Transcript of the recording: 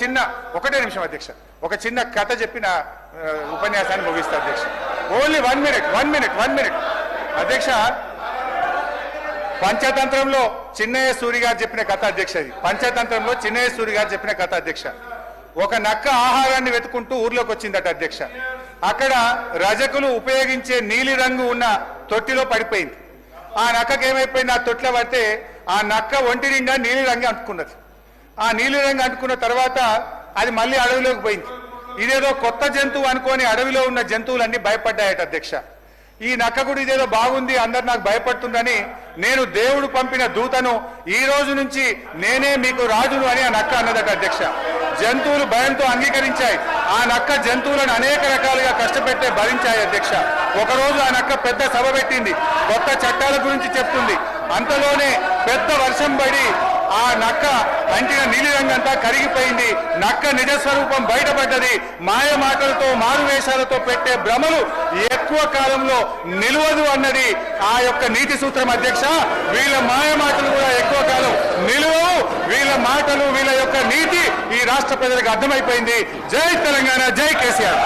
చిన్న ఒకటే నిమిషం అధ్యక్ష, ఒక చిన్న కథ చెప్పిన ఉపన్యాసాన్ని ముగిస్తా అధ్యక్ష. ఓన్లీ 1 మినిట్ అధ్యక్ష. పంచతంత్రంలో చిన్నయ్య సూరి గారు చెప్పిన కథ అధ్యక్ష. ఇది పంచతంత్రంలో చిన్నయ్య సూరి గారు చెప్పిన కథ అధ్యక్ష. ఒక నక్క ఆహారాన్ని వెతుకుంటూ ఊర్లోకి వచ్చిందట అధ్యక్ష. అక్కడ రజకులు ఉపయోగించే నీలి రంగు ఉన్న తొట్టిలో పడిపోయింది. ఆ నక్కకి ఏమైపోయింది, ఆ తొట్టిలో పడితే ఆ నక్క ఒంటి నిండా నీలి రంగు అంటుకున్నది. ఆ నీలి రంగు అంటుకున్న తర్వాత అది మళ్ళీ అడవిలోకి పోయింది. ఇదేదో కొత్త జంతువు అనుకొని అడవిలో ఉన్న జంతువులన్నీ భయపడ్డాయట అధ్యక్ష. ఈ నక్క కూడా ఇదేదో బాగుంది, అందరు నాకు భయపడుతుందని నేను దేవుడు పంపిన దూతను, ఈ రోజు నుంచి నేనే మీకు రాజును అని ఆ నక్క అన్నదట అధ్యక్ష. జంతువులు భయంతో అంగీకరించాయి. ఆ నక్క జంతువులను అనేక రకాలుగా కష్టపెట్టే భరించాయి అధ్యక్ష. ఒకరోజు ఆ నక్క పెద్ద సభ పెట్టింది, కొత్త చట్టాల గురించి చెప్తుంది. అంతలోనే పెద్ద వర్షం పడి ఆ నక్క అంటిన నీలిరంగంతా కరిగిపోయింది. నక్క నిజస్వరూపం బయటపడ్డది. మాయ మాటలతో మారువేషాలతో పెట్టే భ్రమలు ఎక్కువ కాలంలో నిలవదు అన్నది ఆ యొక్క నీతి సూత్రం అధ్యక్ష. వీళ్ళ మాయ మాటలు కూడా ఎక్కువ కాలం నిలవవు. వీళ్ళ మాటలు, వీళ్ళ యొక్క నీతి ఈ రాష్ట్ర ప్రజలకు అర్థమైపోయింది. జై తెలంగాణ, జై కేసీఆర్.